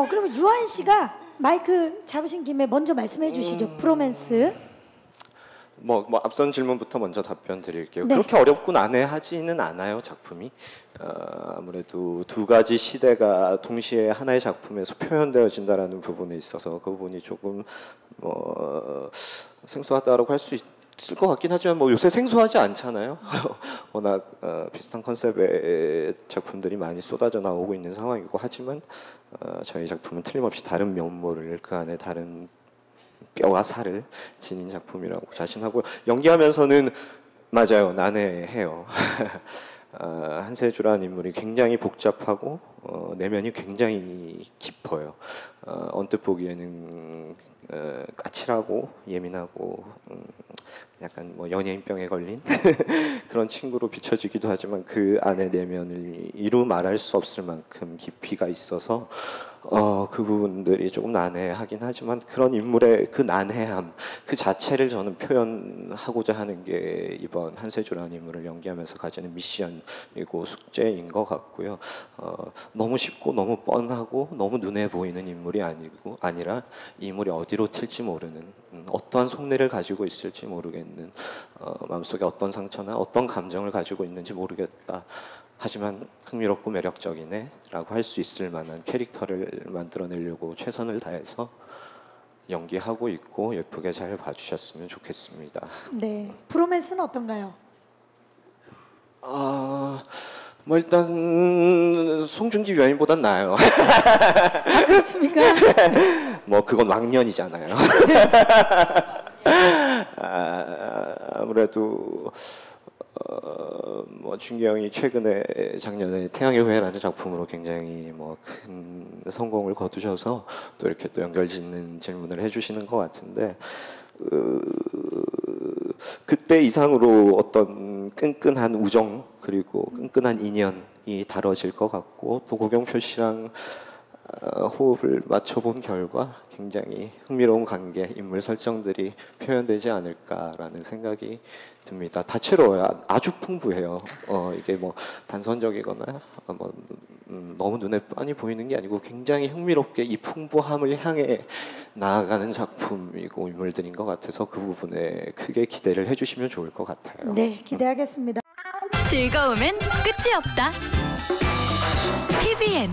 그러면 유한 씨가 마이크 잡으신 김에 먼저 말씀해 주시죠. 브로맨스. 뭐 앞선 질문부터 먼저 답변 드릴게요. 네. 그렇게 어렵고 난해하지는 않아요, 작품이. 아무래도 두 가지 시대가 동시에 하나의 작품에서 표현되어진다라는 부분에 있어서 그 부분이 조금 생소하다라고 할 수 있을 것 같긴 하지만 뭐 요새 생소하지 않잖아요. 워낙 비슷한 컨셉의 작품들이 많이 쏟아져 나오고 있는 상황이고 하지만 저희 작품은 틀림없이 다른 면모를 그 안에 다른 뼈와 살을 지닌 작품이라고 자신하고 연기하면서는 맞아요, 난해해요. 한세주라는 인물이 굉장히 복잡하고 내면이 굉장히 깊어요. 언뜻 보기에는 까칠하고 예민하고 약간 뭐 연예인병에 걸린 그런 친구로 비춰지기도 하지만 그 안에 내면을 이루 말할 수 없을 만큼 깊이가 있어서 그 부분들이 조금 난해하긴 하지만 그런 인물의 그 난해함 그 자체를 저는 표현하고자 하는 게 이번 한세주라는 인물을 연기하면서 가지는 미션이고 숙제인 것 같고요. 너무 쉽고 너무 뻔하고 너무 눈에 보이는 인물이 아니라 이 인물이 어디로 튈지 모르는 어떠한 속내를 가지고 있을지 모르겠는 마음속에 어떤 상처나 어떤 감정을 가지고 있는지 모르겠다. 하지만 흥미롭고 매력적이네 라고 할 수 있을 만한 캐릭터를 만들어내려고 최선을 다해서 연기하고 있고 예쁘게 잘 봐주셨으면 좋겠습니다. 네, 브로맨스는 어떤가요? 뭐 일단 송중기 유아인보단 나아요. 그렇습니까? 뭐 그건 왕년이잖아요. 아무래도 뭐 준기 형이 최근에 작년에 태양의 후예라는 작품으로 굉장히 뭐 큰 성공을 거두셔서 또 이렇게 또 연결짓는 질문을 해주시는 것 같은데 그때 이상으로 어떤 끈끈한 우정 그리고 끈끈한 인연이 다뤄질 것 같고 또 고경표 씨랑 호흡을 맞춰본 결과 굉장히 흥미로운 관계, 인물 설정들이 표현되지 않을까라는 생각이 듭니다. 다채로워요. 아주 풍부해요. 이게 뭐 단선적이거나 너무 눈에 뻔히 보이는 게 아니고 굉장히 흥미롭게 이 풍부함을 향해 나아가는 작품이고 인물들인 것 같아서 그 부분에 크게 기대를 해주시면 좋을 것 같아요. 네, 기대하겠습니다. 즐거움엔 끝이 없다. TVN